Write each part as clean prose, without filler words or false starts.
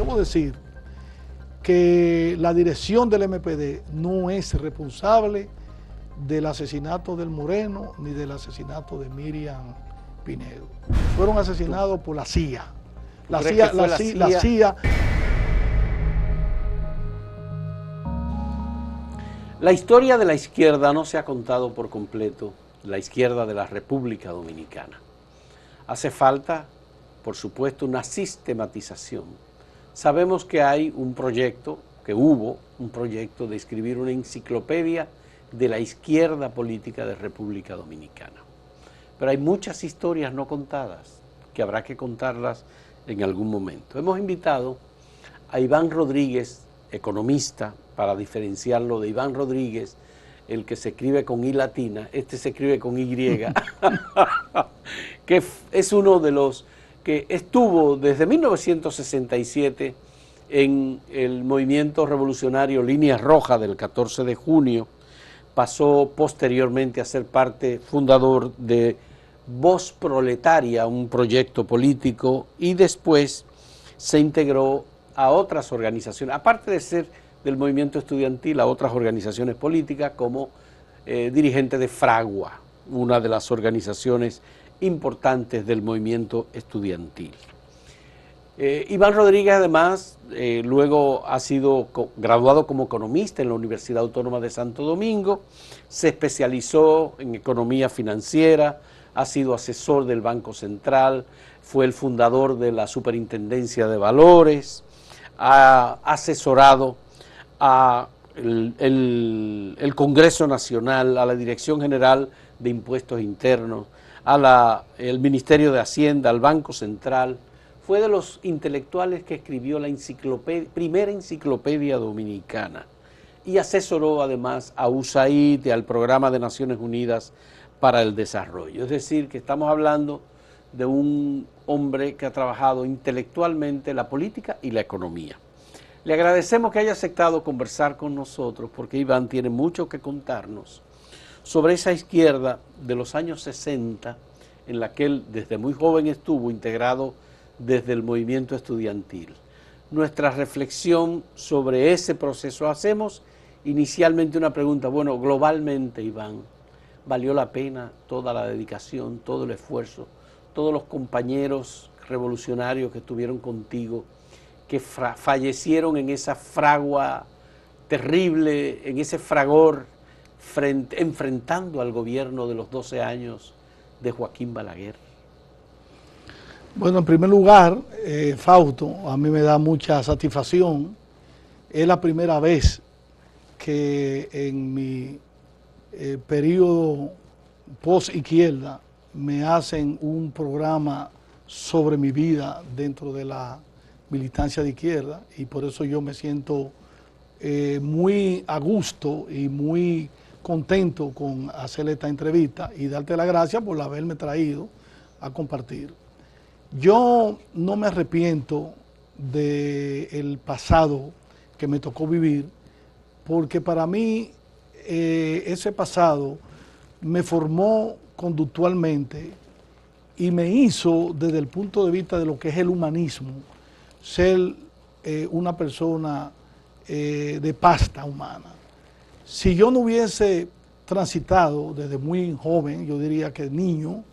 debo decir que la dirección del MPD no es responsable del asesinato del Moreno ni del asesinato de Miriam Pinedo. Fueron asesinados por la CIA. La CIA. La historia de la izquierda no se ha contado por completo, la izquierda de la República Dominicana. Hace falta, por supuesto, una sistematización. Sabemos que hay un proyecto, que hubo un proyecto de escribir una enciclopedia de la izquierda política de República Dominicana. Pero hay muchas historias no contadas, que habrá que contarlas en algún momento. Hemos invitado a Iván Rodríguez, economista, para diferenciarlo de Iván Rodríguez, el que se escribe con I latina, este se escribe con Y, que es uno de los que estuvo desde 1967 en el movimiento revolucionario Línea Roja del 14 de junio, pasó posteriormente a ser parte fundador de Voz Proletaria, un proyecto político, y después se integró a otras organizaciones, aparte de ser del movimiento estudiantil, a otras organizaciones políticas como dirigente de Fragua, una de las organizaciones importantes del movimiento estudiantil. Iván Rodríguez además luego ha sido graduado como economista en la Universidad Autónoma de Santo Domingo, se especializó en economía financiera, ha sido asesor del Banco Central, fue el fundador de la Superintendencia de Valores, ha asesorado al Congreso Nacional, a la Dirección General de Impuestos Internos, al Ministerio de Hacienda, al Banco Central. Fue de los intelectuales que escribió la primera enciclopedia dominicana y asesoró además a USAID y al Programa de Naciones Unidas para el Desarrollo. Es decir, que estamos hablando de un hombre que ha trabajado intelectualmente la política y la economía. Le agradecemos que haya aceptado conversar con nosotros porque Iván tiene mucho que contarnos sobre esa izquierda de los años 60 en la que él desde muy joven estuvo integrado desde el movimiento estudiantil. Nuestra reflexión sobre ese proceso, hacemos inicialmente una pregunta, bueno, globalmente, Iván, ¿valió la pena toda la dedicación, todo el esfuerzo, todos los compañeros revolucionarios que estuvieron contigo, que fallecieron en esa fragua terrible, en ese fragor, enfrentando al gobierno de los 12 años de Joaquín Balaguer? Bueno, en primer lugar, Fausto, a mí me da mucha satisfacción. Es la primera vez que en mi periodo post-izquierda me hacen un programa sobre mi vida dentro de la militancia de izquierda, y por eso yo me siento muy a gusto y muy contento con hacer esta entrevista y darte las gracias por haberme traído a compartir. Yo no me arrepiento del pasado que me tocó vivir, porque para mí ese pasado me formó conductualmente y me hizo, desde el punto de vista de lo que es el humanismo, ser una persona de pasta humana. Si yo no hubiese transitado desde muy joven, yo diría que niño,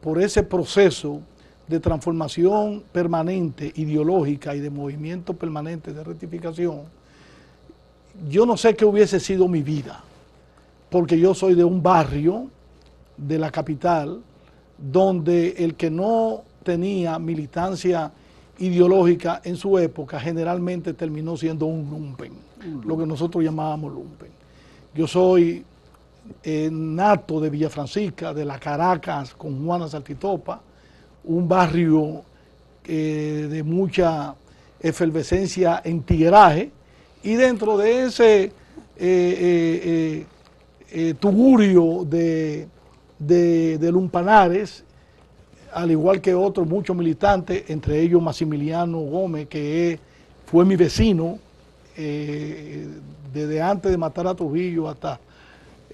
por ese proceso de transformación permanente, ideológica y de movimiento permanente de rectificación, yo no sé qué hubiese sido mi vida, porque yo soy de un barrio de la capital donde el que no tenía militancia ideológica en su época generalmente terminó siendo un lumpen, lo que nosotros llamábamos lumpen. Yo soy nato de Villafrancisca, de la Caracas con Juana Saltitopa, un barrio de mucha efervescencia en tigueraje, y dentro de ese tugurio de lumpanares, al igual que otros muchos militantes, entre ellos Maximiliano Gómez, que fue mi vecino desde antes de matar a Trujillo hasta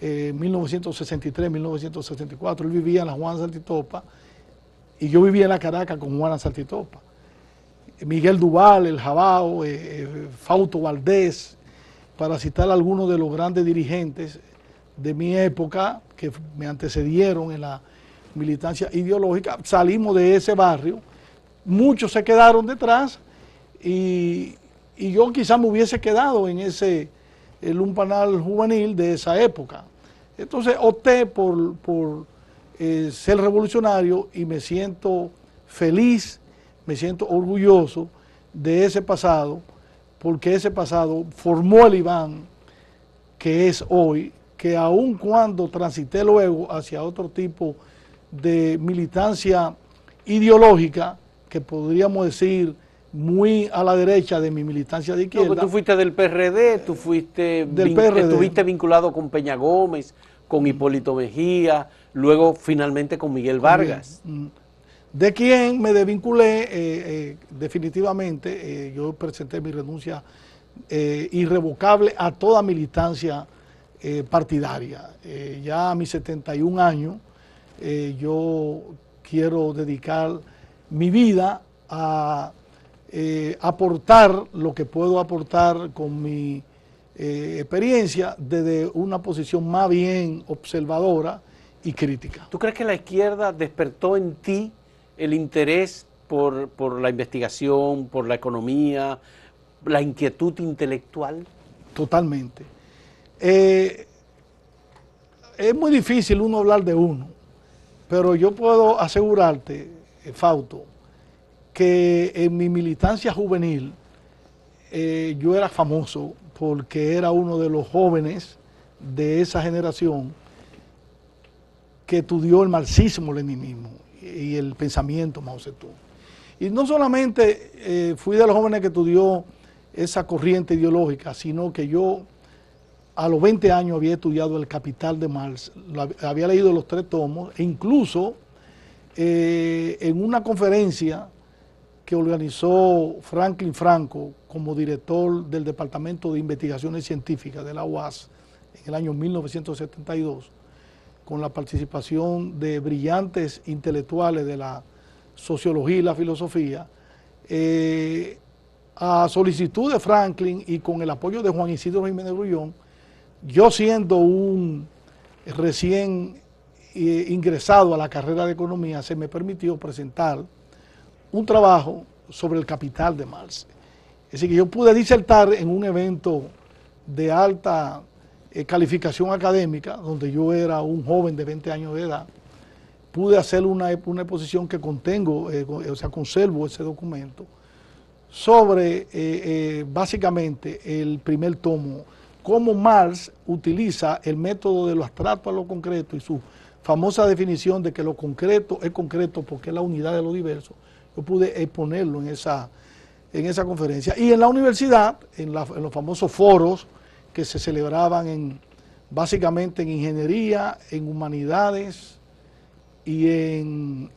1963, 1964, él vivía en la Juana Saltitopa y yo vivía en la Caracas con Juana Saltitopa. Miguel Duval, el Jabao, Fausto Valdés, para citar a algunos de los grandes dirigentes de mi época que me antecedieron en la militancia ideológica. Salimos de ese barrio, muchos se quedaron detrás y yo quizás me hubiese quedado en el lumpanal juvenil de esa época. Entonces opté por ser revolucionario y me siento feliz, me siento orgulloso de ese pasado, porque ese pasado formó el Iván que es hoy, que aun cuando transité luego hacia otro tipo de militancia ideológica, que podríamos decir muy a la derecha de mi militancia de izquierda. No, tú fuiste del PRD, tú fuiste estuviste vinculado con Peña Gómez, con Hipólito Mejía, luego finalmente con Miguel Vargas. De quien me desvinculé definitivamente. Yo presenté mi renuncia irrevocable a toda militancia partidaria. Ya a mis 71 años yo quiero dedicar mi vida a aportar lo que puedo aportar con mi experiencia desde una posición más bien observadora y crítica. ¿Tú crees que la izquierda despertó en ti el interés por la investigación, por la economía, la inquietud intelectual? Totalmente. Es muy difícil uno hablar de uno, pero yo puedo asegurarte, Fausto, que en mi militancia juvenil yo era famoso porque era uno de los jóvenes de esa generación que estudió el marxismo-leninismo y el pensamiento Mao Zedong. Y no solamente fui de los jóvenes que estudió esa corriente ideológica, sino que yo a los 20 años había estudiado El Capital de Marx, había leído los 3 tomos, e incluso en una conferencia que organizó Franklin Franco como director del Departamento de Investigaciones Científicas de la UAS en el año 1972, con la participación de brillantes intelectuales de la sociología y la filosofía, a solicitud de Franklin y con el apoyo de Juan Isidro Jiménez Grullón, yo siendo un recién ingresado a la carrera de economía, se me permitió presentar un trabajo sobre el capital de Marx. Es decir, que yo pude disertar en un evento de alta calificación académica, donde yo era un joven de 20 años de edad. Pude hacer una exposición que contengo, o sea, conservo ese documento, sobre básicamente el primer tomo, cómo Marx utiliza el método de lo abstracto a lo concreto y su famosa definición de que lo concreto es concreto porque es la unidad de lo diverso. Yo pude exponerlo en esa conferencia. Y en la universidad, en los famosos foros que se celebraban básicamente en ingeniería, en humanidades y en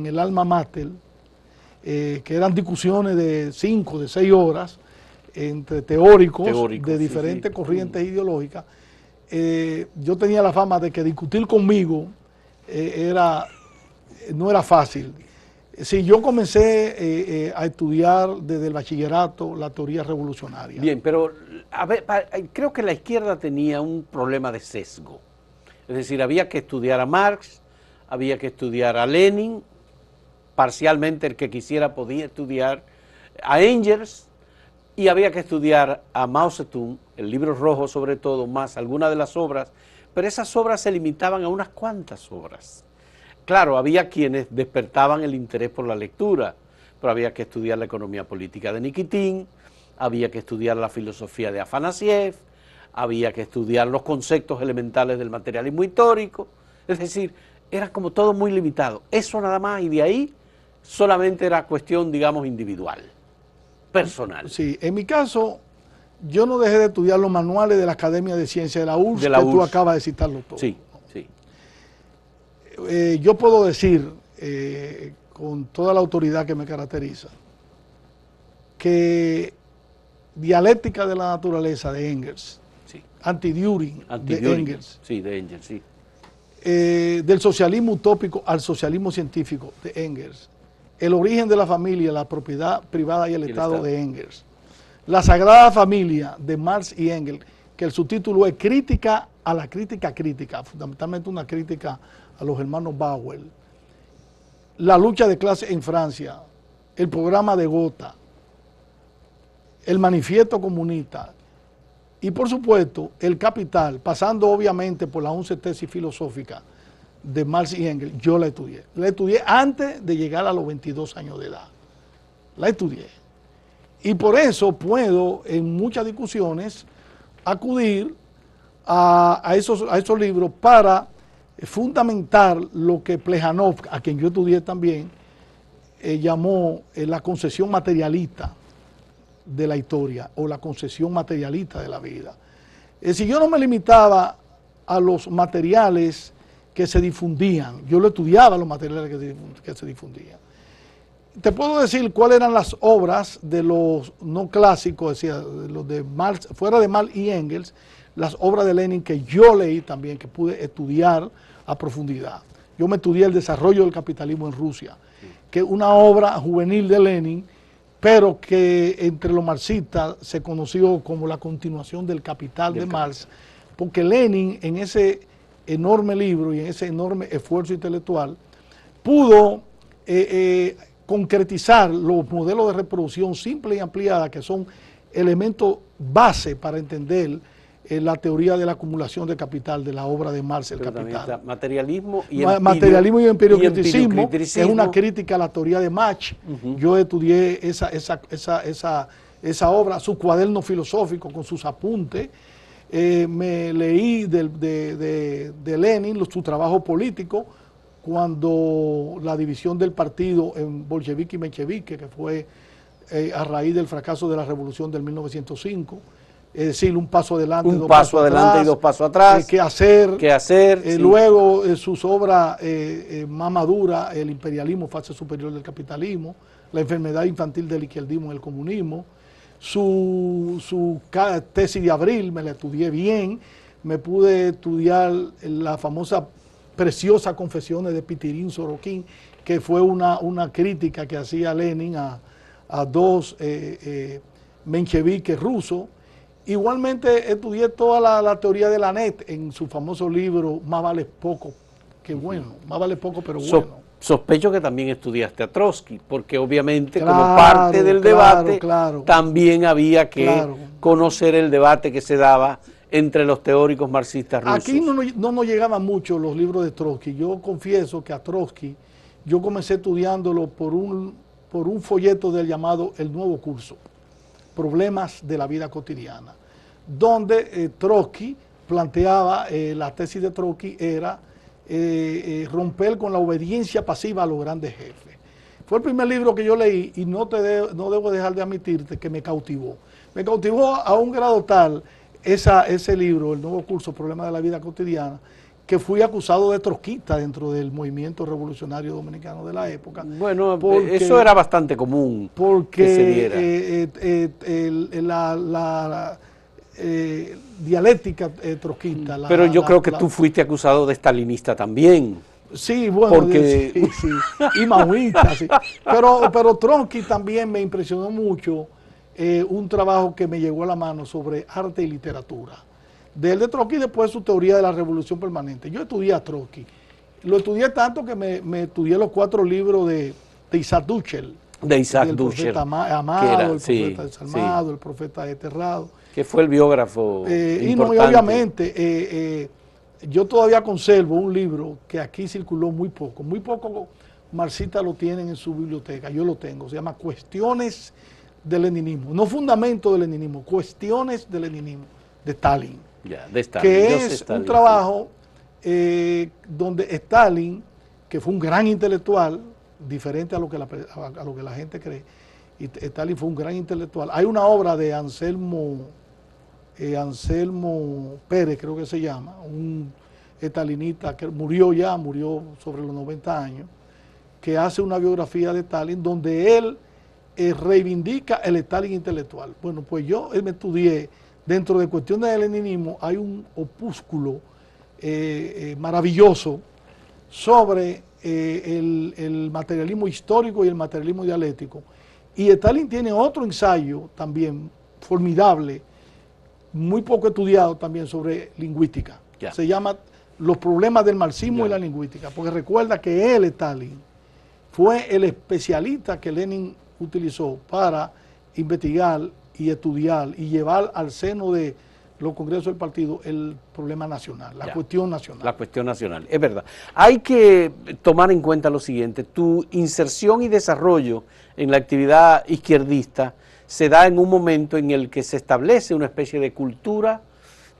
el alma mater, que eran discusiones de 5, de 6 horas entre teóricos de diferentes corrientes ideológicas. Yo tenía la fama de que discutir conmigo no era fácil. Sí, yo comencé a estudiar desde el bachillerato la teoría revolucionaria. Bien, pero a ver, creo que la izquierda tenía un problema de sesgo. Es decir, había que estudiar a Marx, había que estudiar a Lenin, parcialmente el que quisiera podía estudiar a Engels, y había que estudiar a Mao Zedong, el Libro Rojo sobre todo, más algunas de las obras, pero esas obras se limitaban a unas cuantas obras. Claro, había quienes despertaban el interés por la lectura, pero había que estudiar la economía política de Nikitin, había que estudiar la filosofía de Afanasiev, había que estudiar los conceptos elementales del materialismo histórico, es decir, era como todo muy limitado. Eso nada más, y de ahí solamente era cuestión, digamos, individual, personal. Sí, en mi caso, yo no dejé de estudiar los manuales de la Academia de Ciencias de la URSS, que tú acabas de citarlo todo. Sí, sí. Yo puedo decir, con toda la autoridad que me caracteriza, que Dialéctica de la Naturaleza de Engels, sí. Anti-Düring de Engels, sí, de Engels, sí. Del socialismo utópico al socialismo científico de Engels, El origen de la familia, la propiedad privada y el Estado de Engels. La Sagrada Familia de Marx y Engels, que el subtítulo es Crítica a la crítica crítica, fundamentalmente una crítica a los hermanos Bauer. La lucha de clases en Francia, el programa de Gotha, el manifiesto comunista y por supuesto el Capital, pasando obviamente por las 11 tesis filosóficas de Marx y Engels. Yo la estudié. La estudié antes de llegar a los 22 años de edad. La estudié. Y por eso puedo en muchas discusiones acudir a esos libros para fundamentar lo que Plejánov, a quien yo estudié también, llamó la concesión materialista de la historia o la concesión materialista de la vida. Si yo no me limitaba a los materiales que se difundían, yo lo estudiaba los materiales que se difundían. Te puedo decir cuáles eran las obras de los no clásicos, es decir, de los de Marx, fuera de Marx y Engels, las obras de Lenin que yo leí también, que pude estudiar a profundidad. Yo me estudié el desarrollo del capitalismo en Rusia, que es una obra juvenil de Lenin, pero que entre los marxistas se conoció como la continuación del Capital de Marx, porque Lenin en ese enorme libro y en ese enorme esfuerzo intelectual pudo concretizar los modelos de reproducción simple y ampliada, que son elementos base para entender la teoría de la acumulación de capital de la obra de Marx, El Capital. Materialismo y empiriocriticismo es una crítica a la teoría de Mach. Yo estudié esa obra, su cuaderno filosófico con sus apuntes. Me leí de Lenin su trabajo político cuando la división del partido en bolchevique y menchevique, que fue a raíz del fracaso de la revolución del 1905, es decir, un paso adelante, dos pasos atrás, y dos pasos atrás, qué hacer, sí. Luego sus obras más maduras, el imperialismo, fase superior del capitalismo, la enfermedad infantil del izquierdismo y el comunismo, su tesis de abril, me la estudié bien, me pude estudiar la famosa preciosa Confesiones de Pitirín Sorokin, que fue una crítica que hacía Lenin a dos mencheviques rusos. Igualmente estudié toda la teoría de Lanet en su famoso libro Más vale poco que bueno, más vale poco pero bueno. Sospecho que también estudiaste a Trotsky, porque obviamente como parte del debate también había que conocer el debate que se daba entre los teóricos marxistas rusos. Aquí no nos llegaban mucho los libros de Trotsky. Yo confieso que a Trotsky yo comencé estudiándolo por un folleto del llamado El Nuevo Curso, Problemas de la Vida Cotidiana, donde Trotsky planteaba, la tesis de Trotsky era romper con la obediencia pasiva a los grandes jefes. Fue el primer libro que yo leí y no debo dejar de admitirte que me cautivó. Me cautivó a un grado tal ese libro, El Nuevo Curso, Problemas de la Vida Cotidiana, que fui acusado de trotskista dentro del movimiento revolucionario dominicano de la época. Bueno, eso era bastante común porque que se diera. La dialéctica trotskista. Pero yo creo que tú fuiste acusado de stalinista también. Sí, bueno, sí, y maoísta, sí. Pero Trotsky también me impresionó mucho un trabajo que me llegó a la mano sobre arte y literatura. De Trotsky después su teoría de la revolución permanente. Yo estudié a Trotsky. Lo estudié tanto que me estudié los 4 libros de Isaac Duchel. De Isaac Duchel. El profeta Amado, el profeta Desalmado, el profeta Desterrado. Que fue el biógrafo importante. Y obviamente yo todavía conservo un libro que aquí circuló muy poco marxistas lo tienen en su biblioteca, yo lo tengo, se llama Cuestiones del Leninismo, no fundamento del leninismo, Cuestiones del Leninismo, de Stalin. De Stalin, que es un trabajo donde Stalin, que fue un gran intelectual, diferente a lo que la gente cree, y Stalin fue un gran intelectual. Hay una obra de Anselmo Pérez, creo que se llama, un stalinista que murió sobre los 90 años, que hace una biografía de Stalin donde él reivindica el Stalin intelectual. Bueno, pues yo me estudié, dentro de cuestiones del leninismo, hay un opúsculo maravilloso sobre el materialismo histórico y el materialismo dialéctico. Y Stalin tiene otro ensayo también formidable, muy poco estudiado también, sobre lingüística. Ya. Se llama Los problemas del marxismo Ya. y la lingüística, porque recuerda que él, Stalin, fue el especialista que Lenin utilizó para investigar y estudiar y llevar al seno de los congresos del partido el problema nacional, la Ya. cuestión nacional. La cuestión nacional, es verdad. Hay que tomar en cuenta lo siguiente: tu inserción y desarrollo en la actividad izquierdista se da en un momento en el que se establece una especie de cultura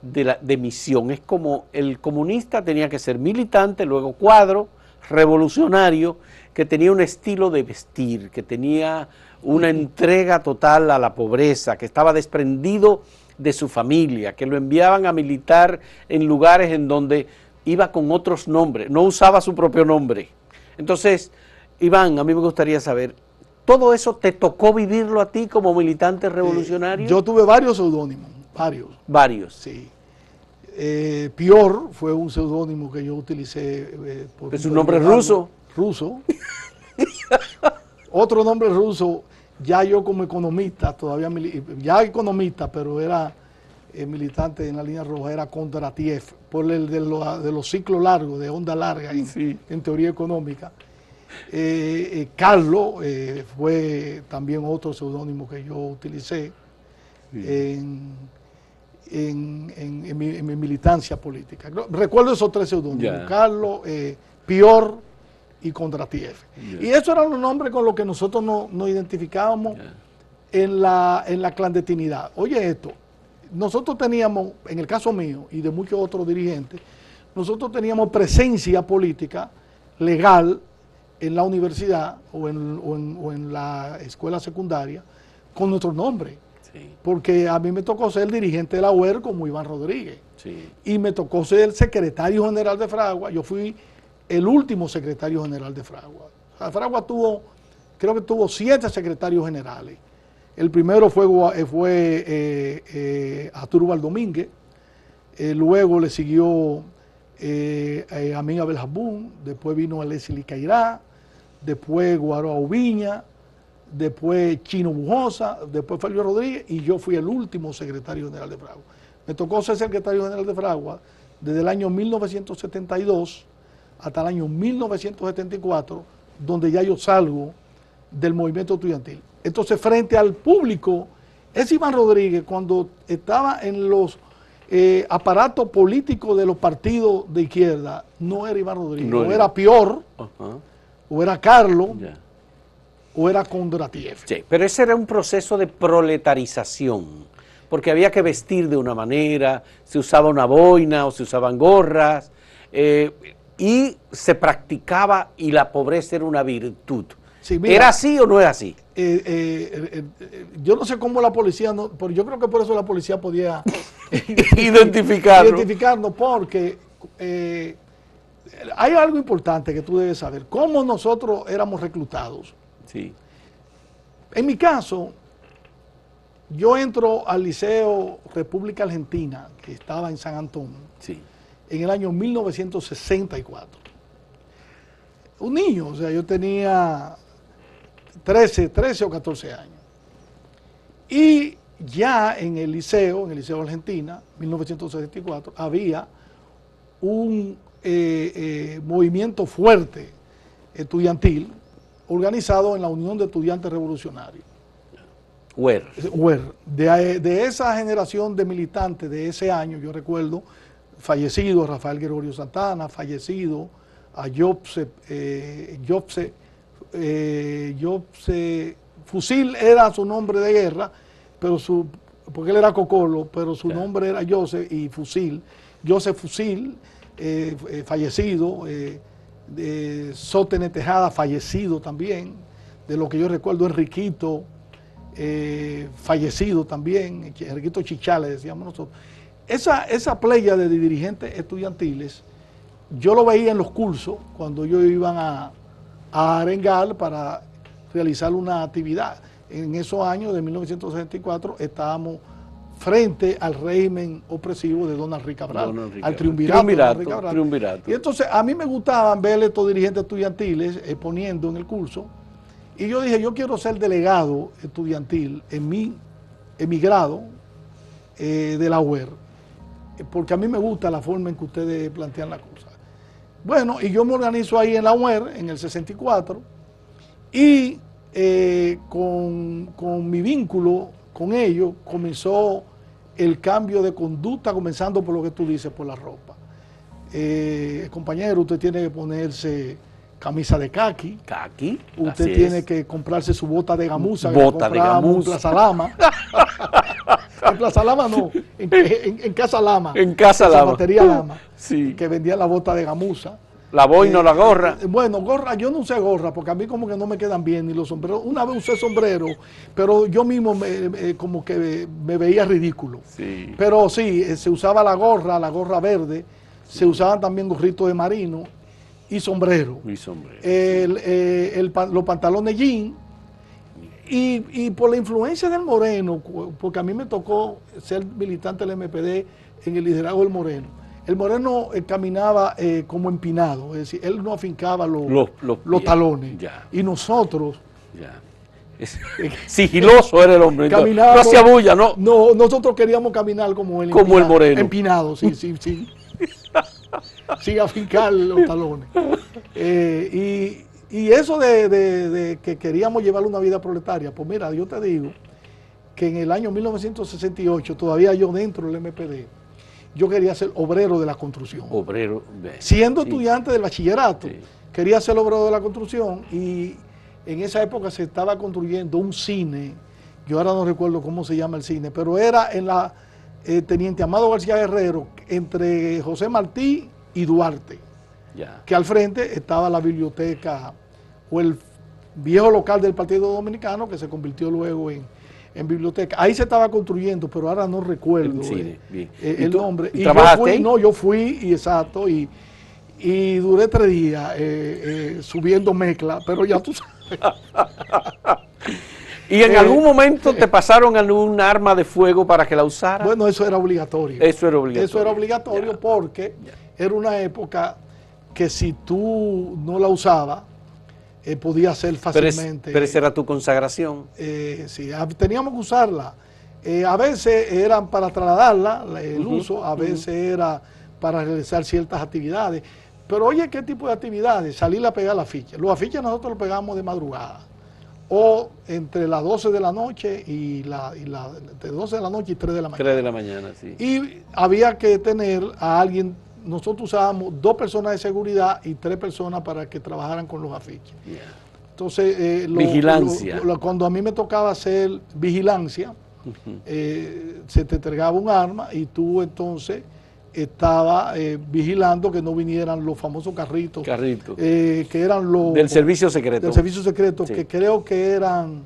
de misión. Es como el comunista tenía que ser militante, luego cuadro, revolucionario, que tenía un estilo de vestir, que tenía una entrega total a la pobreza, que estaba desprendido de su familia, que lo enviaban a militar en lugares en donde iba con otros nombres, no usaba su propio nombre. Entonces, Iván, a mí me gustaría saber, ¿todo eso te tocó vivirlo a ti como militante revolucionario? Yo tuve varios seudónimos, varios. Varios. Sí. Pior fue un seudónimo que yo utilicé. ¿Es un nombre ruso? Ruso. Otro nombre ruso, ya yo como economista, todavía ya economista, pero era militante en la línea roja, era Kondratiev, por el de los ciclos largos, de onda larga en teoría económica. Carlos fue también otro seudónimo que yo utilicé en mi militancia política. Recuerdo esos tres seudónimos: Carlos, Pior y Kondratiev. Y esos eran los nombres con los que nosotros nos identificábamos en la clandestinidad. Oye esto, nosotros teníamos, en el caso mío y de muchos otros dirigentes, nosotros teníamos presencia política legal en la universidad o en la escuela secundaria con nuestro nombre. Sí. Porque a mí me tocó ser dirigente de la UER como Iván Rodríguez. Sí. Y me tocó ser el secretario general de Fragua. Yo fui el último secretario general de Fragua. O sea, Fragua creo que tuvo 7 secretarios generales. El primero fue Arturo Valdomínguez, luego le siguió Amin Abel Jabún, después vino Leslie Cairá, después Guaroa Ubiña, después Chino Bujosa, después Fabio Rodríguez, y yo fui el último secretario general de Fragua. Me tocó ser secretario general de Fragua desde el año 1972 hasta el año 1974, donde ya yo salgo del movimiento estudiantil. Entonces, frente al público, ese Iván Rodríguez, cuando estaba en los aparatos políticos de los partidos de izquierda, no era Iván Rodríguez, o era Pior, o era Carlos, o era Kondratiev. Sí, pero ese era un proceso de proletarización, porque había que vestir de una manera, se usaba una boina o se usaban gorras, y se practicaba, y la pobreza era una virtud. Sí, mira, ¿era así o no es así? Yo no sé cómo la policía, pero yo creo que por eso la policía podía identificarnos, porque hay algo importante que tú debes saber: cómo nosotros éramos reclutados. Sí. En mi caso, yo entro al Liceo República Argentina, que estaba en San Antonio, sí, en el año 1964. Un niño, o sea, yo tenía 13 o 14 años. Y ya en el Liceo Argentina, 1964, había un movimiento fuerte estudiantil organizado en la Unión de Estudiantes Revolucionarios. UER. De esa generación de militantes de ese año, yo recuerdo fallecido a Rafael Gregorio Santana, fallecido a Jobse Fusil era su nombre de guerra, pero porque él era Cocolo, pero su nombre era Joseph, y Joseph Fusil, fallecido, Sótenes Tejada, fallecido también, de lo que yo recuerdo, Enriquito, fallecido también, Enriquito Chichá, le decíamos nosotros. Esa playa de dirigentes estudiantiles, yo lo veía en los cursos, cuando ellos iban a arengar para realizar una actividad. En esos años de 1964 estábamos frente al régimen opresivo de Don Enrique Cabral, al triunvirato de Don Enrique Cabral. Triunvirato. Y entonces a mí me gustaban ver estos dirigentes estudiantiles exponiendo en el curso, y yo dije, yo quiero ser delegado estudiantil en mi grado de la UER, porque a mí me gusta la forma en que ustedes plantean la cosa. Bueno, y yo me organizo ahí en la UER, en el 64, y con mi vínculo con ellos comenzó el cambio de conducta, comenzando por lo que tú dices, por la ropa. Compañero, usted tiene que ponerse camisa de caqui. ¿Caqui? Usted tiene que comprarse su bota de gamuza. Bota de gamuza. En Plaza Lama. En Plaza Lama no, en Casa Lama. En Casa Lama. Zapatería Lama. Sí. Que vendía la bota de gamuza. La boina o la gorra. Bueno, gorra, yo no usé gorra, porque a mí como que no me quedan bien ni los sombreros. Una vez usé sombrero, pero yo mismo como que me veía ridículo. Sí. Pero sí, se usaba la gorra verde, sí. Se usaban también gorritos de marino y sombrero. Y sombrero. Los pantalones jean. Y por la influencia del Moreno, porque a mí me tocó ser militante del MPD en el liderazgo del Moreno. El Moreno caminaba como empinado, es decir, él no afincaba los talones. Ya. Y nosotros... Ya. Sigiloso era el hombre. No hacía bulla, ¿no? No, nosotros queríamos caminar como él. Como el Moreno. Empinado, sí. Sin afincar los talones. Y eso de que queríamos llevar una vida proletaria, pues mira, yo te digo que en el año 1968, todavía yo dentro del MPD, yo quería ser obrero de la construcción. Obrero. Siendo estudiante del bachillerato, quería ser obrero de la construcción, y en esa época se estaba construyendo un cine, yo ahora no recuerdo cómo se llama el cine, pero era en la Teniente Amado García Guerrero, entre José Martí y Duarte, que al frente estaba la biblioteca o el viejo local del Partido Dominicano, que se convirtió luego en biblioteca. Ahí se estaba construyendo, pero ahora no recuerdo el nombre. ¿Y trabajaste ahí? No, yo fui, exacto, y duré 3 días subiendo mezcla, pero ya tú sabes. ¿Y en algún momento te pasaron algún arma de fuego para que la usara? Bueno, eso era obligatorio. Eso era obligatorio porque era una época que si tú no la usabas, podía ser fácilmente. Pero esa era tu consagración. Sí, teníamos que usarla. A veces eran para trasladarla, el uso, a veces era para realizar ciertas actividades. Pero oye, ¿qué tipo de actividades? Salir a pegar la ficha. Los afiches nosotros los pegamos de madrugada, o entre las 12 de la noche entre 12 de la noche y 3 de la mañana. 3 de la mañana, sí. Y había que tener a alguien. Nosotros usábamos 2 personas de seguridad y 3 personas para que trabajaran con los afiches. Entonces, vigilancia. Cuando a mí me tocaba hacer vigilancia, se te entregaba un arma y tú entonces estabas vigilando que no vinieran los famosos carritos. Que eran los... Del servicio secreto. Del servicio secreto, sí. Que creo que eran...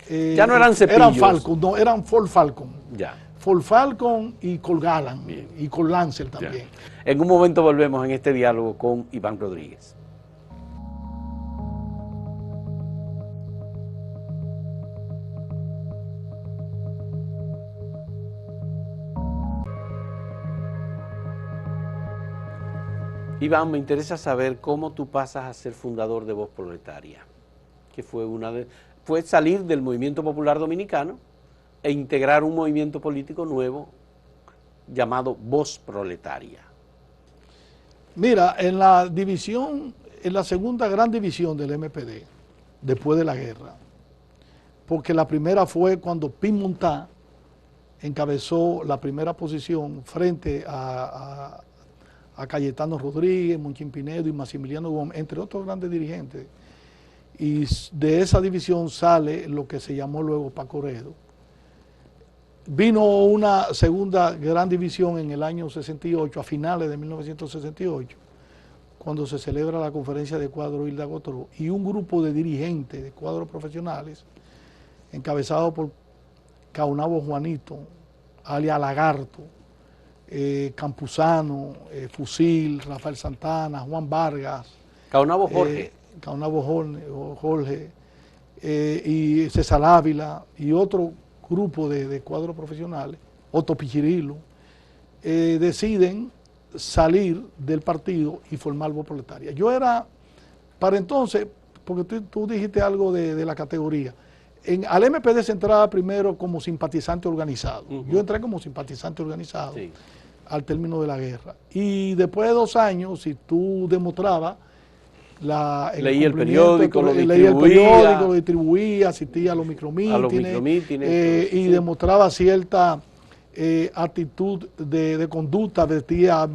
ya no eran cepillos. Eran Falcon, no, eran Ford Falcon. Ya. Ford Falcon y Colt Gallant. Bien. Y Colt Lancer también. Ya. En un momento volvemos en este diálogo con Iván Rodríguez. Iván, me interesa saber cómo tú pasas a ser fundador de Voz Proletaria, que fue salir del movimiento popular dominicano e integrar un movimiento político nuevo llamado Voz Proletaria. Mira, en la segunda gran división del MPD, después de la guerra, porque la primera fue cuando Pin Montá encabezó la primera posición frente a Cayetano Rodríguez, Monchín Pinedo y Maximiliano Gómez, entre otros grandes dirigentes. Y de esa división sale lo que se llamó luego Paco Redo. Vino una segunda gran división en el año 68, a finales de 1968, cuando se celebra la conferencia de cuadro Hilda Gotoró, y un grupo de dirigentes de cuadros profesionales, encabezado por Caunabo Juanito, alias Lagarto, Campuzano, Fusil, Rafael Santana, Juan Vargas. Caunabo Jorge. Caunabo Jorge, y César Ávila y otro grupo de cuadros profesionales, Otto Pichirilo, deciden salir del partido y formar Voz Proletaria. Yo era, para entonces, porque tú dijiste algo de la categoría, al MPD se entraba primero como simpatizante organizado. Yo entré como simpatizante organizado al término de la guerra. Y después de 2 años, si tú demostrabas leía el periódico, lo distribuía, asistía a los micromítines, y demostraba cierta actitud de conducta, vestía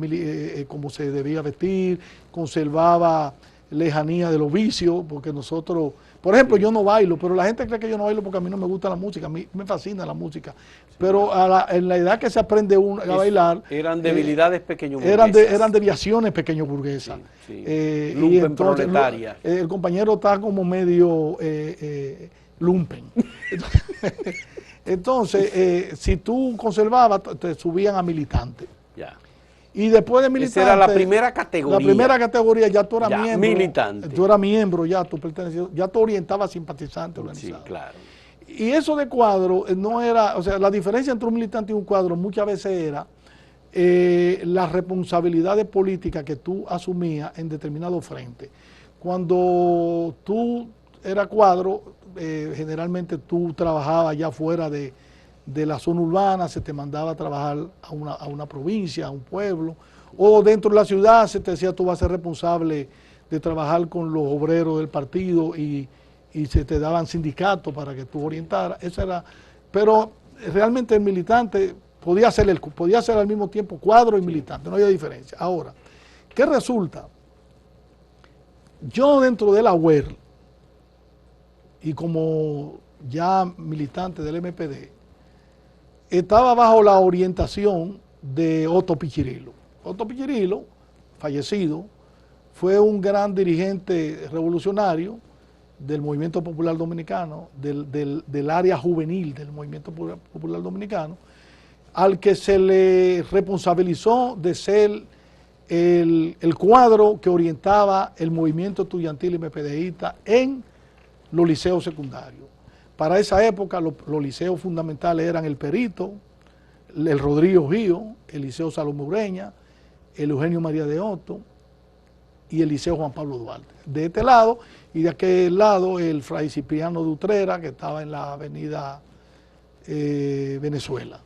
como se debía vestir, conservaba lejanía de los vicios, porque nosotros, por ejemplo, yo no bailo, pero la gente cree que yo no bailo porque a mí no me gusta la música, a mí me fascina la música, pero en la edad que se aprende a bailar... Eran debilidades pequeño-burguesas. Eran desviaciones pequeño-burguesas. Lumpen proletaria. El compañero está como medio lumpen. Entonces, si tú conservabas, te subían a militante. Ya. Y después de militante... Esa era la primera categoría. La primera categoría, ya tú eras miembro. Militante. Tú eras miembro, ya tú pertenecías, ya tú orientabas simpatizante organizado. Sí, claro. Y eso de cuadro no era, o sea, la diferencia entre un militante y un cuadro muchas veces era las responsabilidades políticas que tú asumías en determinado frente. Cuando tú eras cuadro, generalmente tú trabajabas ya fuera de la zona urbana, se te mandaba a trabajar a una provincia, a un pueblo, o dentro de la ciudad se te decía tú vas a ser responsable de trabajar con los obreros del partido y se te daban sindicatos para que tú orientaras. Eso era, pero realmente el militante podía ser al mismo tiempo cuadro y militante, no había diferencia. Ahora, ¿qué resulta? Yo dentro de la UER y como ya militante del MPD, estaba bajo la orientación de Otto Pichirilo. Otto Pichirilo, fallecido, fue un gran dirigente revolucionario del Movimiento Popular Dominicano, del área juvenil del Movimiento Popular Dominicano, al que se le responsabilizó de ser el cuadro que orientaba el movimiento estudiantil y MPDista en los liceos secundarios. Para esa época los liceos fundamentales eran el Perito, el Rodrigo Gío, el Liceo Salomé Ureña, el Eugenio María de Hostos y el Liceo Juan Pablo Duarte. De este lado, y de aquel lado el Fray Cipriano de Utrera, que estaba en la avenida Venezuela.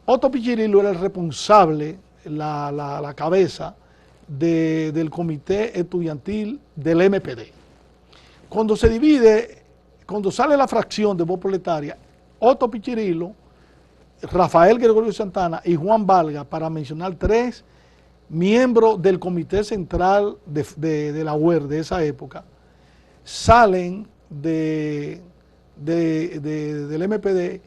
Otto Pichirilo era el responsable, la cabeza del comité estudiantil del MPD. Cuando se divide, cuando sale la fracción de Voz Proletaria, Otto Pichirilo, Rafael Gregorio Santana y Juan Valga, para mencionar 3 miembros del comité central de la UER de esa época, salen del MPD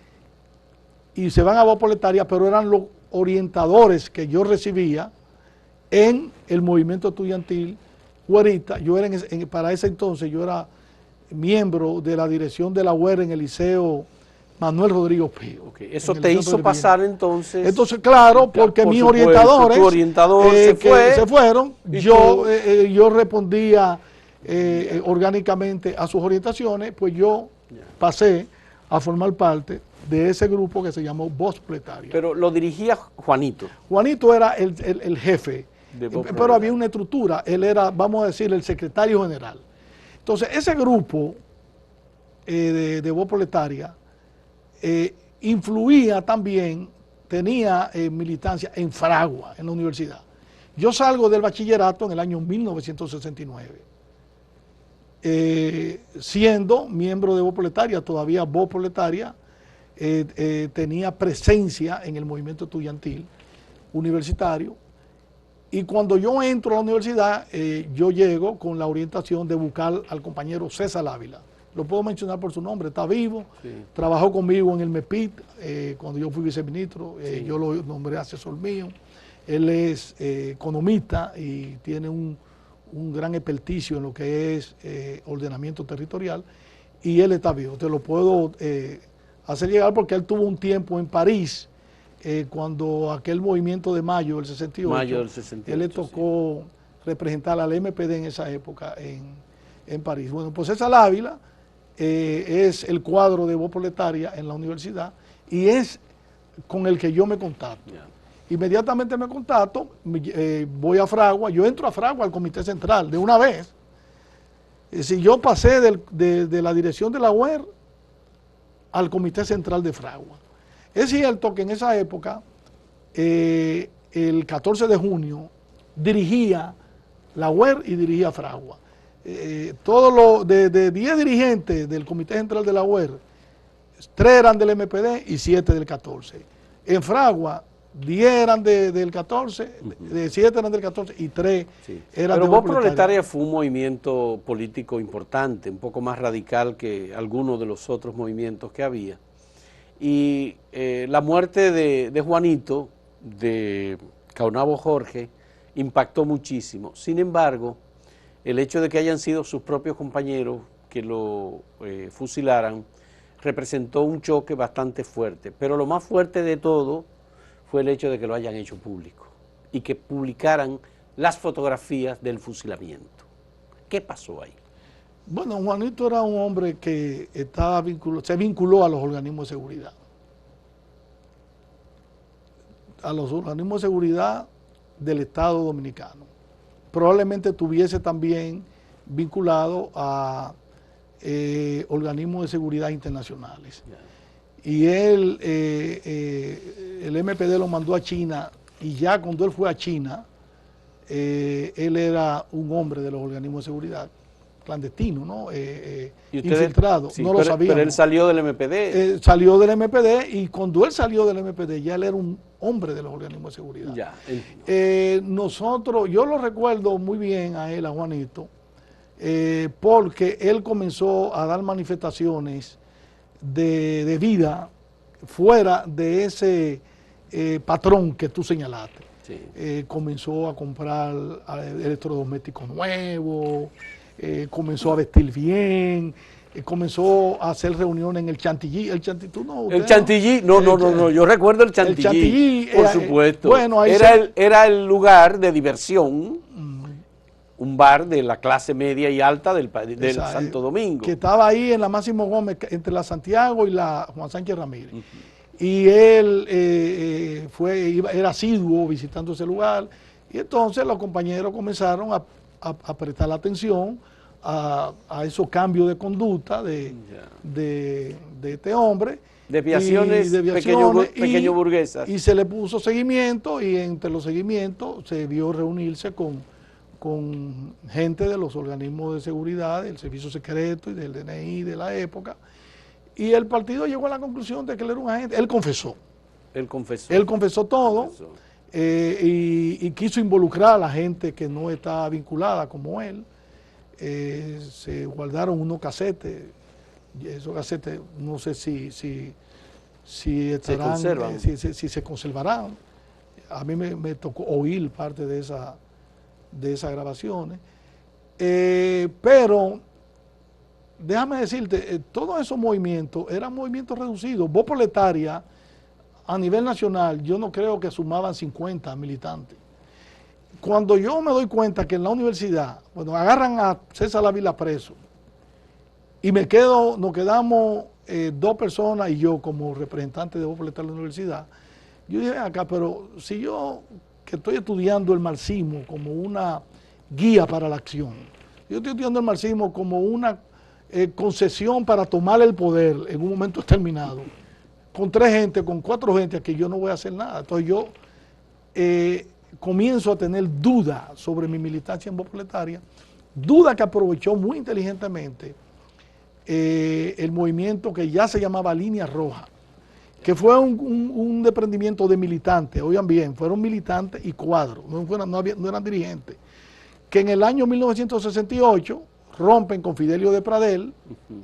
y se van a Voz Proletaria, pero eran los orientadores que yo recibía en el movimiento estudiantil huerita. Yo era para ese entonces yo era miembro de la dirección de la UER en el Liceo Manuel Rodrigo Pío. Okay. Eso te hizo pasar entonces. Entonces, claro, porque mis orientadores se fueron, yo respondía orgánicamente a sus orientaciones, pues yo pasé a formar parte de ese grupo que se llamó Voz Proletaria. Pero lo dirigía Juanito. Juanito era el jefe, pero había una estructura, él era, vamos a decir, el secretario general. Entonces, ese grupo de Voz Proletaria influía también, tenía militancia en Fragua, en la universidad. Yo salgo del bachillerato en el año 1969, siendo miembro de Voz Proletaria. Todavía Voz Proletaria tenía presencia en el movimiento estudiantil universitario, y cuando yo entro a la universidad, yo llego con la orientación de buscar al compañero César Ávila. Lo puedo mencionar por su nombre, está vivo, trabajó conmigo en el MEPIT, cuando yo fui viceministro, yo lo nombré asesor mío. Él es economista y tiene un gran experticio en lo que es ordenamiento territorial, y él está vivo. Te lo puedo hacer llegar porque él tuvo un tiempo en París, cuando aquel movimiento de mayo del 68, él le tocó representar al MPD en esa época en París. Bueno, pues César Ávila es el cuadro de Voz Proletaria en la universidad, y es con el que yo me contacto. Inmediatamente me contacto, voy a Fragua, yo entro a Fragua al Comité Central de una vez. Si yo pasé de la dirección de la UER al Comité Central de Fragua. Es cierto que en esa época, el 14 de junio, dirigía la UER y dirigía Fragua. De 10 dirigentes del Comité Central de la UER, 3 eran del MPD y 7 del 14. En Fragua, 10 eran del 14, 7 eran del 14 y 3 eran del Voz Proletaria. Fue un movimiento político importante, un poco más radical que algunos de los otros movimientos que había. Y la muerte de Juanito, de Caonabo Jorge, impactó muchísimo. Sin embargo, el hecho de que hayan sido sus propios compañeros que lo fusilaran representó un choque bastante fuerte. Pero lo más fuerte de todo fue el hecho de que lo hayan hecho público y que publicaran las fotografías del fusilamiento. ¿Qué pasó ahí? Bueno, Juanito era un hombre que se vinculó a los organismos de seguridad. A los organismos de seguridad del Estado Dominicano. Probablemente estuviese también vinculado a organismos de seguridad internacionales. Y él, el MPD lo mandó a China, y ya cuando él fue a China, él era un hombre de los organismos de seguridad, clandestino, ¿no? Infiltrado, sí, no lo sabíamos. Pero él salió del MPD. Salió del MPD, y cuando él salió del MPD, ya él era un hombre de los organismos de seguridad. Yo lo recuerdo muy bien a él, a Juanito, porque él comenzó a dar manifestaciones de vida fuera de ese patrón que tú señalaste. Sí. Comenzó a comprar electrodomésticos nuevos, comenzó a vestir bien, comenzó a hacer reuniones en el Chantilly. El Chantilly, yo recuerdo el Chantilly, por supuesto. Bueno, era el lugar de diversión, un bar de la clase media y alta del Santo Domingo. Que estaba ahí en la Máximo Gómez, entre la Santiago y la Juan Sánchez Ramírez. Y él era asiduo visitando ese lugar, y entonces los compañeros comenzaron a prestar la atención a esos cambios de conducta de este hombre. Desviaciones pequeño burguesas. Y se le puso seguimiento, y entre los seguimientos se vio reunirse con gente de los organismos de seguridad, del Servicio Secreto y del DNI de la época, y el partido llegó a la conclusión de que él era un agente. Él confesó todo. Y quiso involucrar a la gente que no está vinculada como él. Se guardaron unos casetes, esos casetes no sé si estarán, si se conservarán. A mí me tocó oír parte de esas grabaciones, pero déjame decirte, todos esos movimientos eran movimientos reducidos. Voz Proletaria a nivel nacional, yo no creo que sumaban 50 militantes. Cuando yo me doy cuenta que en la universidad, cuando agarran a César Ávila preso, y nos quedamos 2 personas y yo como representante de Voz Proletaria de la universidad, yo dije acá, pero si yo que estoy estudiando el marxismo como una guía para la acción, yo estoy estudiando el marxismo como una concesión para tomar el poder en un momento determinado, con 3 gente, con 4 gente, aquí yo no voy a hacer nada. Entonces yo comienzo a tener duda sobre mi militancia en Voz Proletaria, duda que aprovechó muy inteligentemente el movimiento que ya se llamaba Línea Roja, que fue un desprendimiento de militantes. Oigan bien, fueron militantes y cuadros, no eran dirigentes, que en el año 1968 rompen con Fidelio de Pradel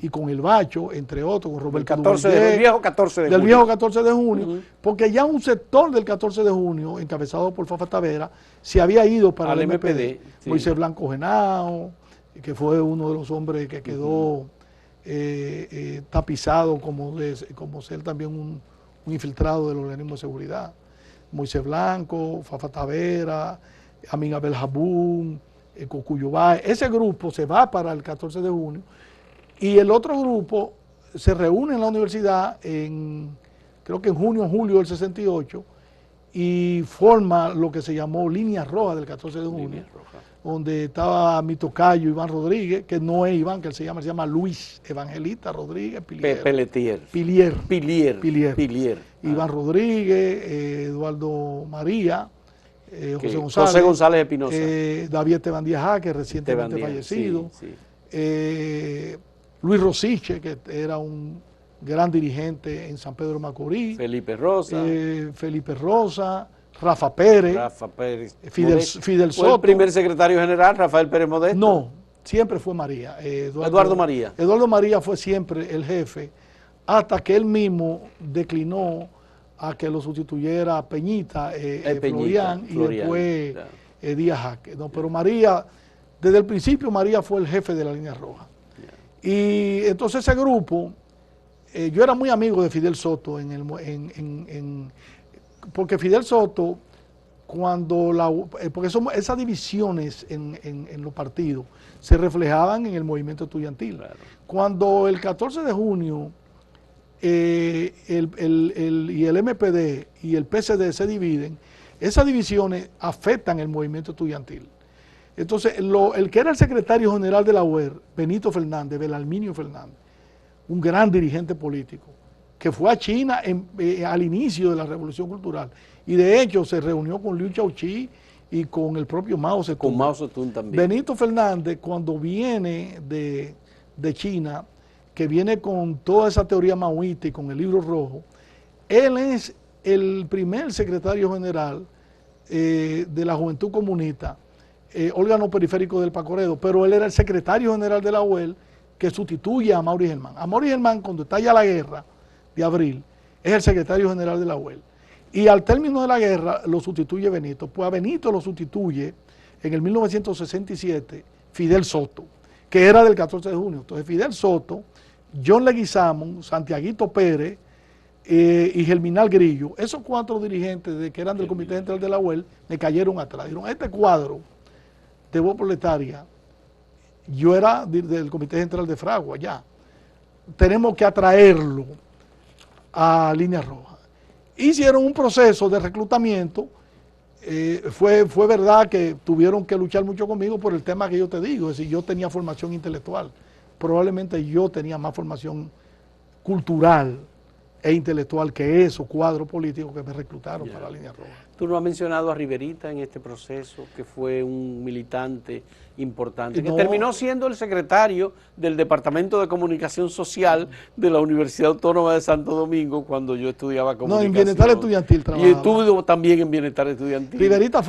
y con el Bacho, entre otros, con Roberto del viejo 14 de junio. Del viejo 14 de junio, porque ya un sector del 14 de junio, encabezado por Fafa Tavera, se había ido para el MPD. Sí. Moisés Blanco Genao, que fue uno de los hombres que quedó tapizado como ser también un infiltrado del organismo de seguridad. Moisés Blanco, Fafa Tavera, Amin Abel Jabún, Cocuyubá. Ese grupo se va para el 14 de junio y el otro grupo se reúne en la universidad en creo que en junio o julio del 68, y forma lo que se llamó Línea Roja del 14 de junio, donde estaba mi tocayo Iván Rodríguez, que no es Iván, que se llama Luis Evangelista Rodríguez Pelletier. Pilier. Iván Rodríguez, Eduardo María, José González Espinosa, David Esteban Díaz, que recientemente fallecido, Luis Rosiche, que era un gran dirigente en San Pedro de Macorís, Felipe Rosa, Rafa Pérez, Fidel Soto. ¿Fue el primer secretario general, Rafael Pérez Modesto? No, siempre fue María. Eduardo María. Eduardo María fue siempre el jefe, hasta que él mismo declinó a que lo sustituyera Peñita, Florian, y después claro. Díaz Jaque. No, pero María, desde el principio María fue el jefe de la Línea Roja. Yeah. Y entonces ese grupo, yo era muy amigo de Fidel Soto, porque Fidel Soto, porque esas divisiones en los partidos se reflejaban en el movimiento estudiantil. Claro. Cuando el 14 de junio y el MPD y el PCD se dividen, esas divisiones afectan el movimiento estudiantil. Entonces, el que era el secretario general de la UER, Benito Fernández, Belarminio Fernández, un gran dirigente político, que fue a China al inicio de la Revolución Cultural, y de hecho se reunió con Liu Shaoqi y con el propio Mao Zedong. Con Mao Zedong también. Benito Fernández, cuando viene de China, que viene con toda esa teoría maoísta y con el libro rojo, él es el primer secretario general de la Juventud Comunista, órgano periférico del Pacoredo, pero él era el secretario general de la UEL, que sustituye a Amaury Germán. Amaury Germán, cuando estalla la guerra de abril, es el secretario general de la UEL. Y al término de la guerra lo sustituye Benito. Pues a Benito lo sustituye en el 1967 Fidel Soto, que era del 14 de junio. Entonces Fidel Soto, John Leguizamón, Santiaguito Pérez y Germinal Grillo, esos 4 dirigentes que eran del Comité Central de la UEL, me cayeron atrás. Dijeron, este cuadro de voz proletaria, yo era del Comité Central de Fragua, ya. Tenemos que atraerlo a Línea Roja. Hicieron un proceso de reclutamiento. Fue verdad que tuvieron que luchar mucho conmigo por el tema que yo te digo, es decir, yo tenía formación intelectual. Probablemente yo tenía más formación cultural e intelectual que esos cuadros políticos que me reclutaron para la Línea Roja. Tú no has mencionado a Riverita en este proceso, que fue un militante importante, que terminó siendo el secretario del Departamento de Comunicación Social de la Universidad Autónoma de Santo Domingo cuando yo estudiaba comunicación. No, en Bienestar Estudiantil trabajaba. Y estuvo también en Bienestar Estudiantil. Riverita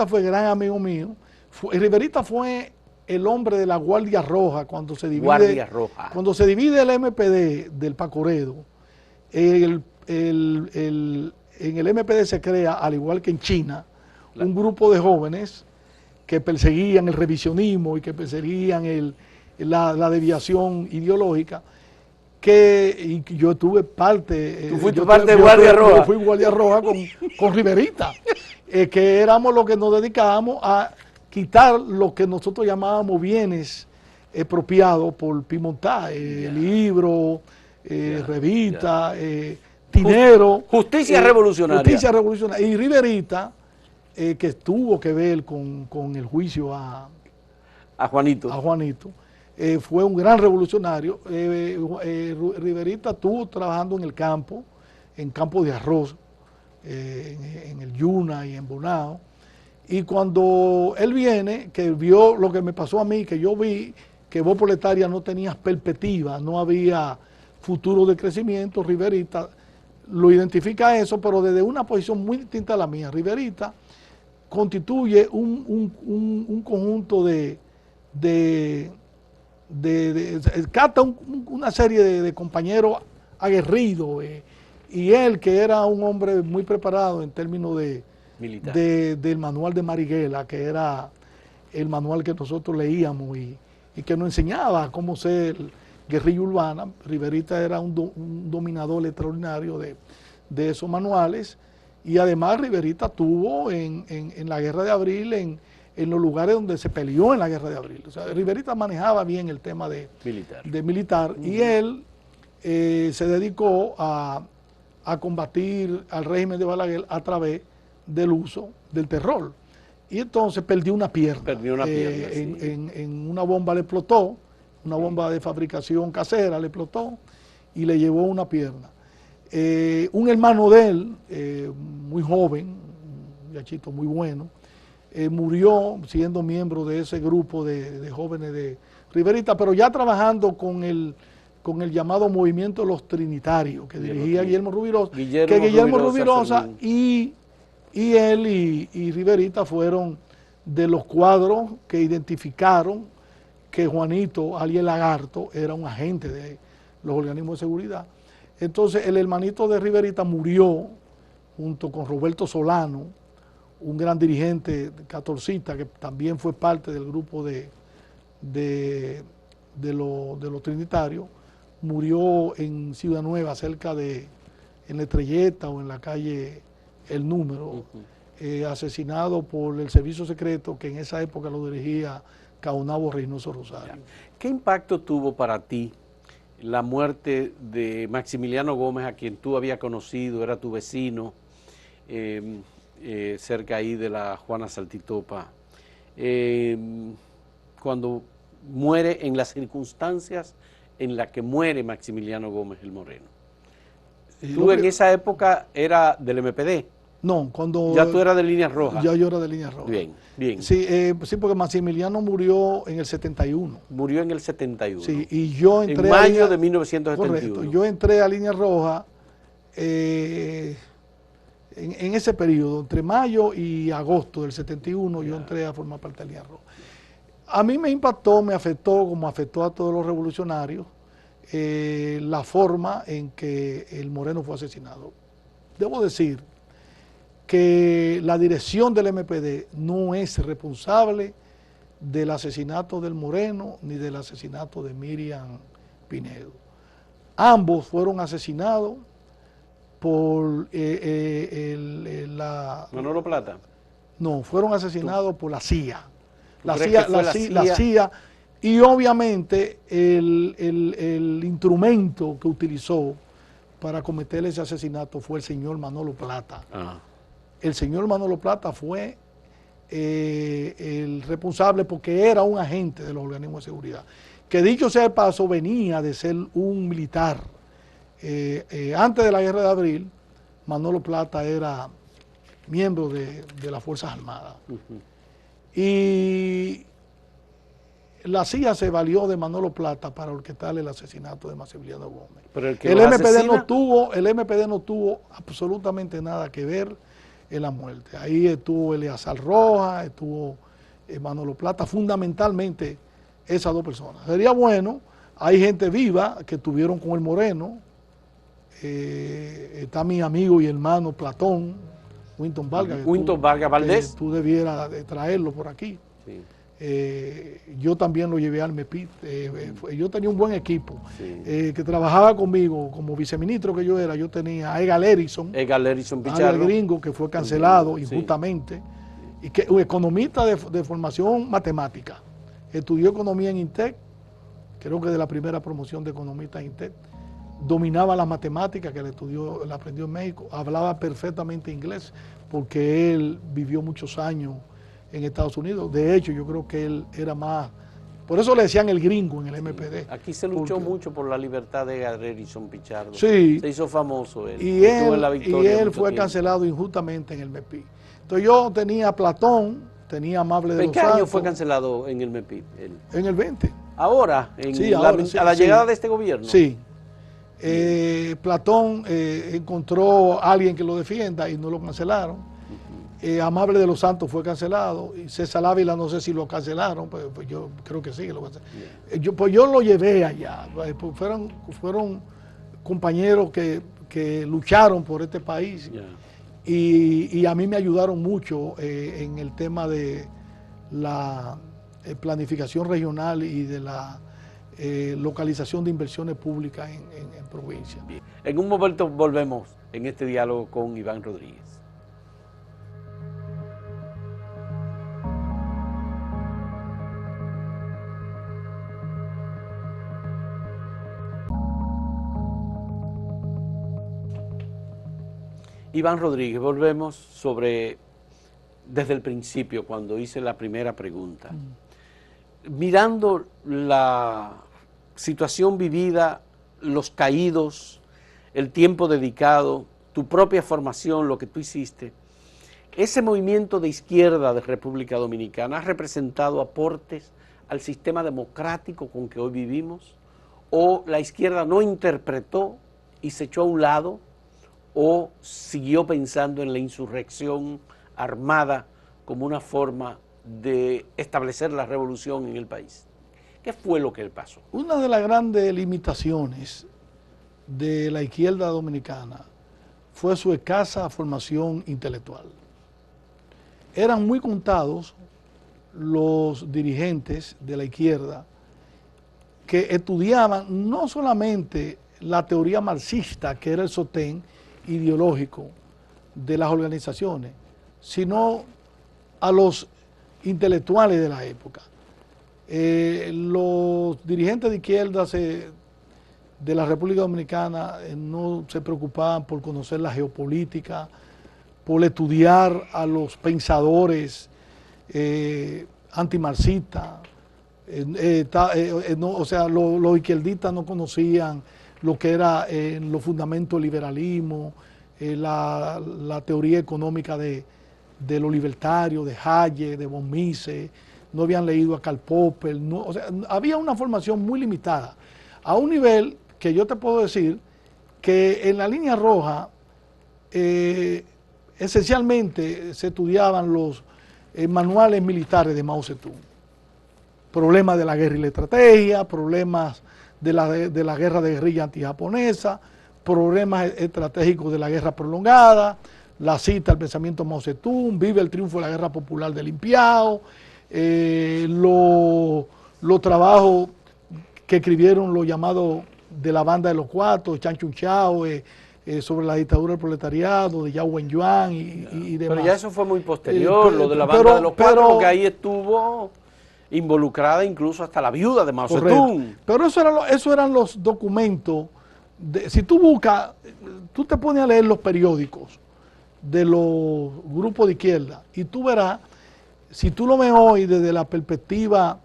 fue gran amigo mío. Riverita fue el hombre de la Guardia Roja cuando se divide. Cuando se divide el MPD del Pacoredo, en el MPD se crea, al igual que en China, un grupo de jóvenes que perseguían el revisionismo y que perseguían la desviación ideológica, y yo tuve parte... ¿Tú fuiste parte de Guardia Roja? Yo fui Guardia Roja con Riverita, que éramos los que nos dedicábamos a quitar lo que nosotros llamábamos bienes expropiados por Pimontá, libros, revistas, dinero. Justicia revolucionaria. Justicia revolucionaria. Y Riverita, que tuvo que ver con el juicio a Juanito, fue un gran revolucionario. Riverita estuvo trabajando en el campo de arroz, en el Yuna y en Bonao. Y cuando él viene, que vio lo que me pasó a mí, que yo vi que Voz Proletaria no tenía perspectiva, no había futuro de crecimiento, Riverita lo identifica eso, pero desde una posición muy distinta a la mía. Riverita constituye un conjunto capta una serie de compañeros aguerridos, y él, que era un hombre muy preparado en términos del manual de Marighella, que era el manual que nosotros leíamos y que nos enseñaba cómo ser guerrilla urbana. Riverita era un dominador extraordinario de esos manuales, y además Riverita tuvo en la Guerra de Abril, en los lugares donde se peleó en la Guerra de Abril. O sea, Riverita manejaba bien el tema de militar. Y él se dedicó a a combatir al régimen de Balaguer a través del uso del terror. Y entonces perdió una pierna. Perdió una pierna, sí. En una bomba le explotó, una bomba de fabricación casera le explotó y le llevó una pierna. Un hermano de él, muy joven, un muchachito muy bueno, murió siendo miembro de ese grupo de jóvenes de Riverita, pero ya trabajando con el llamado movimiento de los Trinitarios, que dirigía Guillermo Rubirosa, Guillermo Rubirosa y él y Riverita fueron de los cuadros que identificaron que Juanito, alias Lagarto, era un agente de los organismos de seguridad. Entonces el hermanito de Riverita murió junto con Roberto Solano, un gran dirigente catorcista que también fue parte del grupo de los Trinitarios. Murió en Ciudad Nueva, cerca de, en la Estrelleta o en la calle El Número, asesinado por el servicio secreto que en esa época lo dirigía Caonabo Reynoso Rosario. ¿Qué impacto tuvo para ti la muerte de Maximiliano Gómez, a quien tú habías conocido, era tu vecino, cerca ahí de la Juana Saltitopa, cuando muere en las circunstancias en las que muere Maximiliano Gómez el Moreno? ¿Tú en esa época era del MPD? No, cuando... ¿Ya tú eras de Líneas Rojas? Ya yo era de Líneas Rojas. Bien, bien. Sí, sí, porque Maximiliano murió en el 71. Murió en el 71. Sí, y yo entré... En mayo de 1971. Correcto, yo entré a Líneas Rojas en ese periodo, entre mayo y agosto del 71, yo entré a formar parte de Líneas Rojas. A mí me impactó, me afectó, como afectó a todos los revolucionarios, la forma en que el Moreno fue asesinado. Debo decir que la dirección del MPD no es responsable del asesinato del Moreno ni del asesinato de Miriam Pinedo. Ambos fueron asesinados por Manolo Plata. No, fueron asesinados por la CIA. La CIA, y obviamente el instrumento que utilizó para cometer ese asesinato fue el señor Manolo Plata. El señor Manolo Plata fue el responsable porque era un agente de los organismos de seguridad, que dicho sea de paso venía de ser un militar. Antes de la Guerra de Abril, Manolo Plata era miembro de las Fuerzas Armadas. Y la CIA se valió de Manolo Plata para orquestar el asesinato de Maximiliano Gómez. Pero el MPD no tuvo absolutamente nada que ver en la muerte. Ahí estuvo Eleazar Rojas, estuvo Manolo Plata, fundamentalmente esas dos personas. Sería bueno, hay gente viva que estuvieron con el Moreno, está mi amigo y hermano Platón, Winton Vargas. Vargas Valdés. Tú debieras de traerlo por aquí. Sí. Yo también lo llevé al MEPIT. Yo tenía un buen equipo que trabajaba conmigo como viceministro que yo era. Yo tenía a Egal Erison Pichardo, gringo, que fue cancelado injustamente, y que un economista de formación matemática. Estudió economía en INTEC, creo que de la primera promoción de economista en INTEC. Dominaba las matemáticas, que la aprendió en México, hablaba perfectamente inglés, porque él vivió muchos años en Estados Unidos. De hecho, yo creo que él era más, por eso le decían el gringo en el MPD. Aquí se luchó mucho por la libertad de Garrison Pichardo. Sí. Se hizo famoso él. Y él fue cancelado injustamente en el MEPI. Entonces yo tenía a Platón, tenía a Amable de los Santos. ¿En qué año fue cancelado en el MEPI? En el 20. ¿Ahora? ¿A la llegada de este gobierno? Sí. Platón encontró a alguien que lo defienda y no lo cancelaron. Amable de los Santos fue cancelado, y César Ávila no sé si lo cancelaron, pues yo creo que sí que lo cancelaron. Pues yo lo llevé allá, pues fueron compañeros que lucharon por este país, y a mí me ayudaron mucho en el tema de la planificación regional y de la localización de inversiones públicas en provincia. Bien. En un momento volvemos en este diálogo con Iván Rodríguez. Iván Rodríguez, volvemos sobre, desde el principio, cuando hice la primera pregunta. Mirando la situación vivida, los caídos, el tiempo dedicado, tu propia formación, lo que tú hiciste, ese movimiento de izquierda de República Dominicana ha representado aportes al sistema democrático con que hoy vivimos, o la izquierda no interpretó y se echó a un lado, o siguió pensando en la insurrección armada como una forma de establecer la revolución en el país. ¿Qué fue lo que pasó? Una de las grandes limitaciones de la izquierda dominicana fue su escasa formación intelectual. Eran muy contados los dirigentes de la izquierda que estudiaban no solamente la teoría marxista, que era el sostén ideológico de las organizaciones, sino a los intelectuales de la época. Los dirigentes de izquierda de la República Dominicana no se preocupaban por conocer la geopolítica, por estudiar a los pensadores antimarxistas. O sea, los izquierdistas no conocían lo que era los fundamentos del liberalismo, la teoría económica de los libertarios, de Hayek, de von Mises, no habían leído a Karl Popper, no, o sea, había una formación muy limitada, a un nivel que yo te puedo decir que en la línea roja esencialmente se estudiaban los manuales militares de Mao Zedong, problemas de la guerra y la estrategia, problemas de la guerra de guerrilla antijaponesa, problemas estratégicos de la guerra prolongada, la cita al pensamiento de Mao Zedong, vive el triunfo de la guerra popular del Limpiao, los trabajos que escribieron los llamados de la banda de los cuatro, Chan Chun Chao, sobre la dictadura del proletariado, de Yao Wen-Yuan y demás. Pero ya eso fue muy posterior, lo de la banda de los cuatro, porque ahí estuvo involucrada incluso hasta la viuda de Mao Zedong. Pero eso eran los documentos. Si tú buscas, tú te pones a leer los periódicos de los grupos de izquierda y tú verás, si tú lo ves hoy desde la perspectiva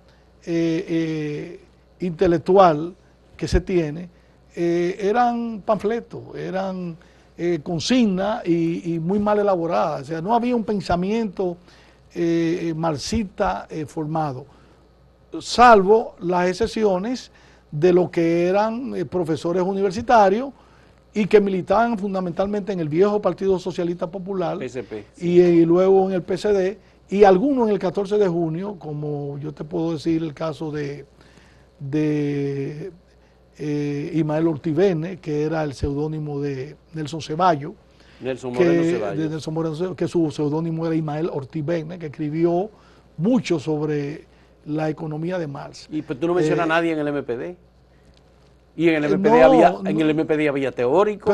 intelectual que se tiene, eran panfletos, eran consignas y muy mal elaboradas. O sea, no había un pensamiento marxista formado, salvo las excepciones de lo que eran profesores universitarios y que militaban fundamentalmente en el viejo Partido Socialista Popular, PSP, sí. y luego en el PCD, y algunos en el 14 de junio, como yo te puedo decir el caso de Ismael Ortivene, que era el seudónimo de Nelson Ceballos, Nelson Moreno Ceballos. Nelson Moreno Ceballos, que su seudónimo era Ismael Ortivene, que escribió mucho sobre la economía de Marx. Y pues tú no mencionas a nadie en el MPD. Y en el MPD, había teóricos.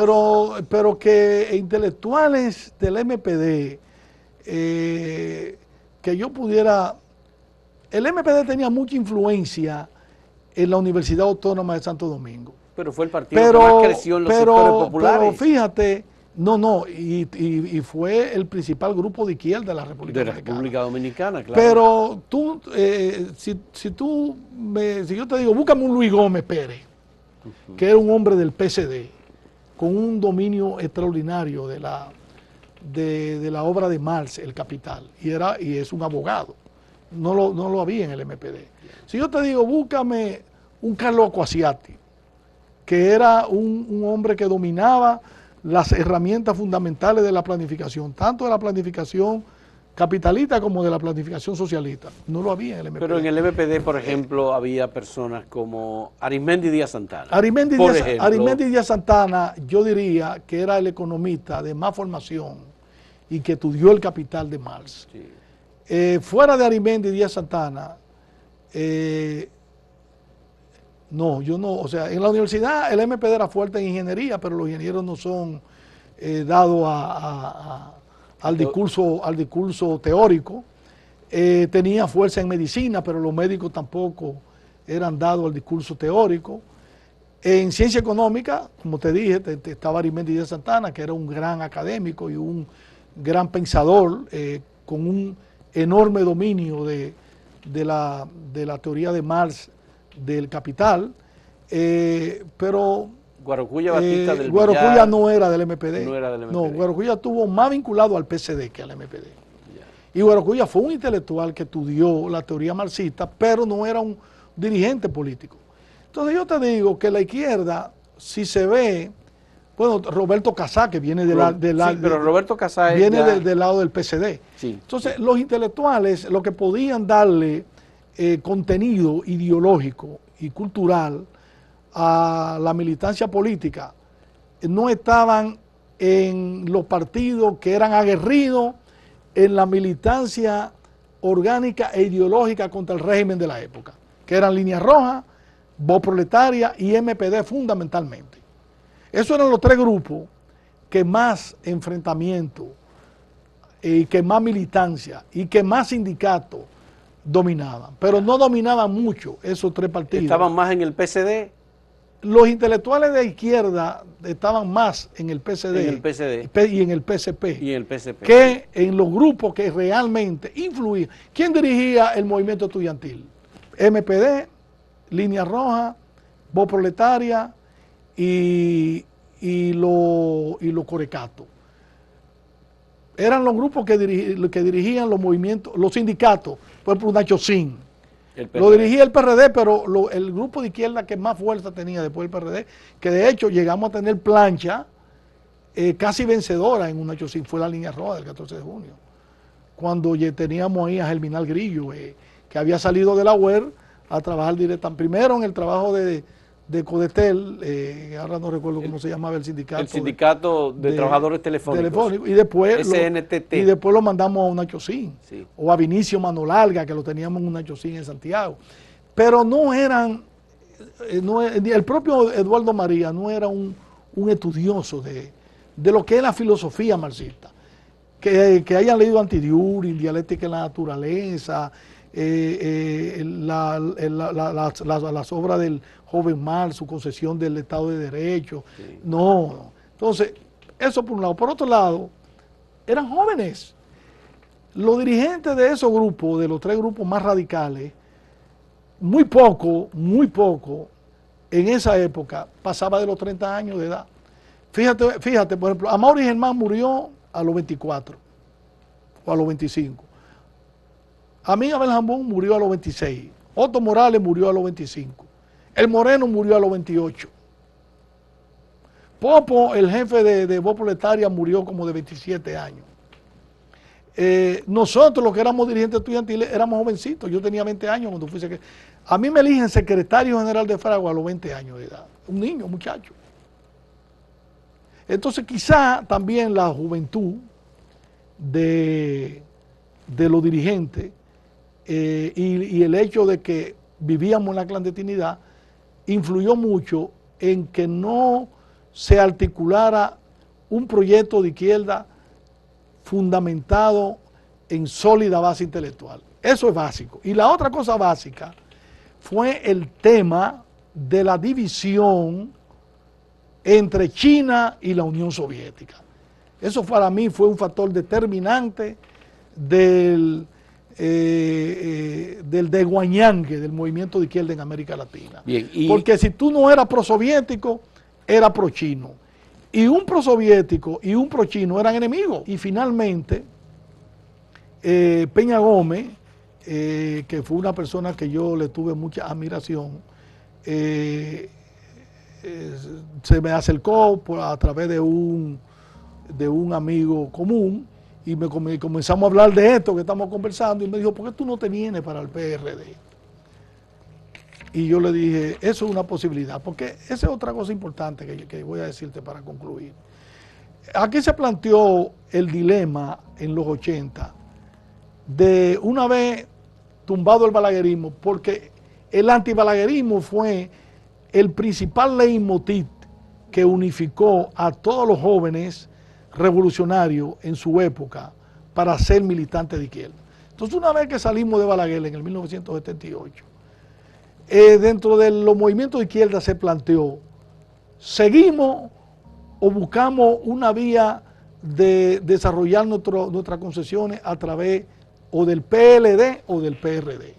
Pero que intelectuales del MPD, que yo pudiera... El MPD tenía mucha influencia en la Universidad Autónoma de Santo Domingo. Pero fue el partido que más creció en los sectores populares. Pero fíjate, y fue el principal grupo de izquierda de la República Dominicana. De la República Dominicana, claro. Pero tú, si yo te digo, búscame un Luis Gómez Pérez, que era un hombre del PCD, con un dominio extraordinario de la obra de Marx, El Capital, y es un abogado. No lo había en el MPD. Si yo te digo, búscame un Carlos Acquasiati, que era un hombre que dominaba las herramientas fundamentales de la planificación, tanto de la planificación capitalista como de la planificación socialista. No lo había en el MPD. Pero en el MPD, por ejemplo, había personas como Arismendi Díaz Santana. Arismendi Díaz Santana, yo diría que era el economista de más formación y que estudió El Capital de Marx. Sí. Fuera de Arismendi Díaz Santana, o sea, en la universidad el MPD era fuerte en ingeniería, pero los ingenieros no son dados al discurso teórico. Tenía fuerza en medicina, pero los médicos tampoco eran dados al discurso teórico. En ciencia económica, como te dije, estaba Arismendi de Santana, que era un gran académico y un gran pensador, con un enorme dominio de la teoría de Marx del capital, pero Guarocuya Batista del Guarocuya Villar no era del MPD. no era del MPD. No, Guarocuya estuvo más vinculado al PCD que al MPD. Y Guarocuya fue un intelectual que estudió la teoría marxista, pero no era un dirigente político. Entonces yo te digo que la izquierda, si se ve, bueno, Roberto Casá, que viene pero Roberto Casá viene del lado del PCD. Sí, Entonces los intelectuales, lo que podían darle contenido ideológico y cultural a la militancia política, no estaban en los partidos que eran aguerridos en la militancia orgánica e ideológica contra el régimen de la época, que eran Línea Roja, Voz Proletaria y MPD fundamentalmente. Esos eran los tres grupos que más enfrentamiento, y que más militancia y que más sindicatos dominaban, pero no dominaban mucho esos tres partidos. ¿Estaban más en el PCD? Los intelectuales de izquierda estaban más en el PCD, y en el PSP, que en los grupos que realmente influían. ¿Quién dirigía el movimiento estudiantil? MPD, Línea Roja, Voz Proletaria y los Corecatos. Eran los grupos que dirigían los movimientos, los sindicatos, por ejemplo, Nacho Sin. Lo dirigía el PRD, pero el grupo de izquierda que más fuerza tenía después del PRD, que de hecho llegamos a tener plancha casi vencedora en un Nacho Sin, fue la Línea Roja del 14 de junio. Cuando teníamos ahí a Germinal Grillo, que había salido de la UER a trabajar directamente, primero en el trabajo de Codetel, ahora no recuerdo cómo se llamaba el sindicato. El sindicato de trabajadores telefónicos. Y después SNTT. Y después lo mandamos a un Nachosín, sí, o a Vinicio Mano Larga, que lo teníamos en un Nachosín en Santiago. Pero no eran, el propio Eduardo María no era un estudioso de lo que es la filosofía marxista. Que hayan leído Antidiurin, Dialéctica en la Naturaleza, las obras del joven Marx, su concepción del Estado de Derecho. Sí. No. Entonces, eso por un lado. Por otro lado, eran jóvenes. Los dirigentes de esos grupos, de los tres grupos más radicales, muy poco, en esa época, pasaba de los 30 años de edad. Fíjate, por ejemplo, Amaury Germán murió a los 24 o a los 25. Amín Abel Jambón murió a los 26. Otto Morales murió a los 25. El Moreno murió a los 28. Popo, el jefe de Voz Proletaria, murió como de 27 años. Nosotros, los que éramos dirigentes estudiantiles, éramos jovencitos. Yo tenía 20 años cuando fui secretario. A mí me eligen secretario general de Fragua a los 20 años de edad. Un niño, un muchacho. Entonces, quizá también la juventud de los dirigentes y el hecho de que vivíamos en la clandestinidad influyó mucho en que no se articulara un proyecto de izquierda fundamentado en sólida base intelectual. Eso es básico. Y la otra cosa básica fue el tema de la división entre China y la Unión Soviética. Eso para mí fue un factor determinante del desguañangue del movimiento de izquierda en América Latina. Bien, porque si tú no eras prosoviético, era prochino. Y un prosoviético y un prochino eran enemigos. Y finalmente, Peña Gómez, que fue una persona que yo le tuve mucha admiración, se me acercó a través de un amigo común y comenzamos a hablar de esto que estamos conversando y me dijo, ¿por qué tú no te vienes para el PRD? Y yo le dije, eso es una posibilidad, porque esa es otra cosa importante que voy a decirte para concluir. Aquí se planteó el dilema en los 80 de una vez tumbado el balaguerismo, porque el antibalaguerismo fue el principal leitmotiv que unificó a todos los jóvenes revolucionarios en su época para ser militantes de izquierda. Entonces, una vez que salimos de Balaguer en el 1978, dentro de los movimientos de izquierda se planteó ¿seguimos o buscamos una vía de desarrollar nuestras concesiones a través o del PLD o del PRD?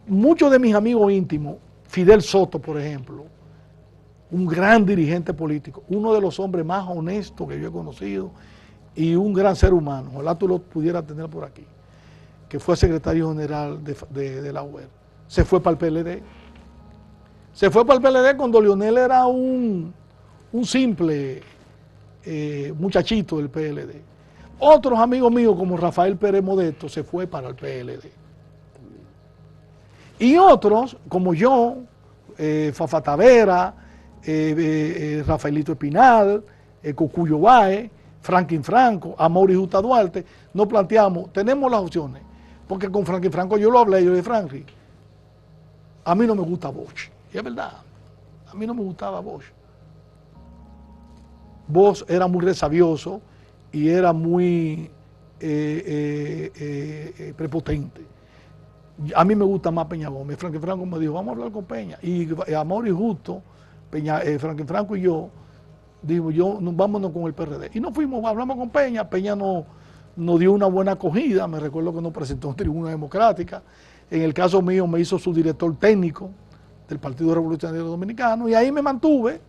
Muchos de mis amigos íntimos, Fidel Soto, por ejemplo, un gran dirigente político, uno de los hombres más honestos que yo he conocido y un gran ser humano, ojalá tú lo pudieras tener por aquí, que fue secretario general de la UER, se fue para el PLD. Se fue para el PLD cuando Leonel era un simple muchachito del PLD. Otros amigos míos como Rafael Pérez Modesto se fue para el PLD. Y otros como yo, Fafa Tavera, Rafaelito Espinal, Cocuyo Báez, Franklin Franco, Amaury Justa Duarte, nos planteamos, tenemos las opciones, porque con Franklin Franco yo lo hablé, yo de Franklin, a mí no me gusta Bosch, y es verdad, a mí no me gustaba Bosch. Bosch era muy resabioso y era muy prepotente. A mí me gusta más Peña Gómez. Franklin Franco me dijo, vamos a hablar con Peña. Y Amaury Justo, Franklin Franco y yo, digo, vámonos con el PRD. Y nos fuimos, hablamos con Peña. Peña nos dio una buena acogida. Me recuerdo que nos presentó en Tribuna Democrática. En el caso mío me hizo su director técnico del Partido Revolucionario Dominicano. Y ahí me mantuve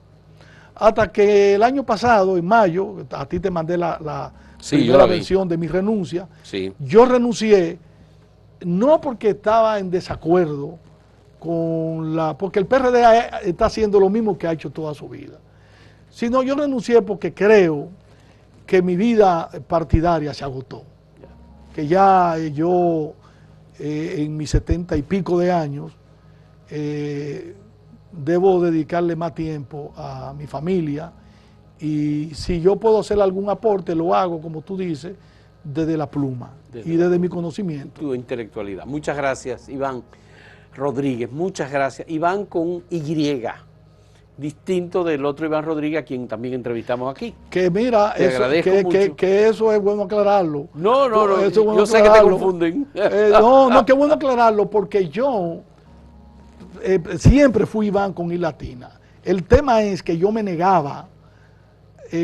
hasta que el año pasado, en mayo, a ti te mandé la primera versión de mi renuncia. Sí. Yo renuncié, no porque estaba en desacuerdo porque el PRD está haciendo lo mismo que ha hecho toda su vida, sino yo renuncié porque creo que mi vida partidaria se agotó, que ya yo en mis 70 y pico de años debo dedicarle más tiempo a mi familia, y si yo puedo hacer algún aporte lo hago, como tú dices, desde la pluma y desde mi conocimiento. Tu intelectualidad. Muchas gracias, Iván Rodríguez, muchas gracias. Iván con Y, distinto del otro Iván Rodríguez, a quien también entrevistamos aquí. Que mira, que eso es bueno aclararlo. No, eso es bueno yo sé que te confunden. No, qué bueno aclararlo, porque yo siempre fui Iván con I latina. El tema es que yo me negaba,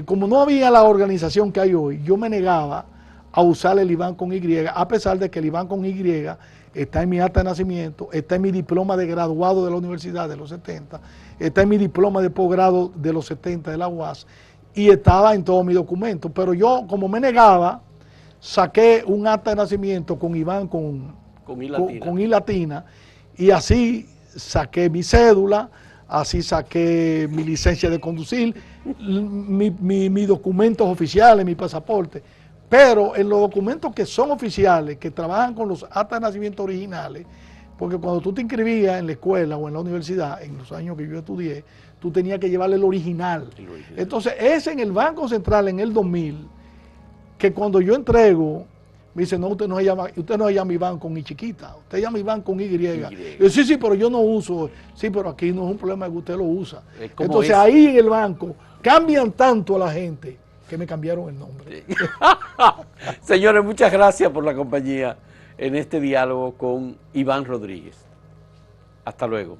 como no había la organización que hay hoy, yo me negaba a usar el Iván con Y, a pesar de que el Iván con Y está en mi acta de nacimiento, está en mi diploma de graduado de la universidad de los 70, está en mi diploma de posgrado de los 70 de la UAS, y estaba en todos mis documentos. Pero yo, como me negaba, saqué un acta de nacimiento con Iván con I latina, y así saqué mi cédula, así saqué mi licencia de conducir, mis documentos oficiales, mi pasaporte. Pero en los documentos que son oficiales, que trabajan con los actas de nacimiento originales, porque cuando tú te inscribías en la escuela o en la universidad, en los años que yo estudié, tú tenías que llevarle el original. Entonces, es en el Banco Central en el 2000, que cuando yo entrego, me dice, no, usted no se llama Iván con I chiquita, usted llama Iván con Y. Yo, sí, pero yo no uso. Sí, pero aquí no es un problema que usted lo usa. Entonces, ahí en el banco cambian tanto a la gente que me cambiaron el nombre. Sí. Señores, muchas gracias por la compañía en este diálogo con Iván Rodríguez. Hasta luego.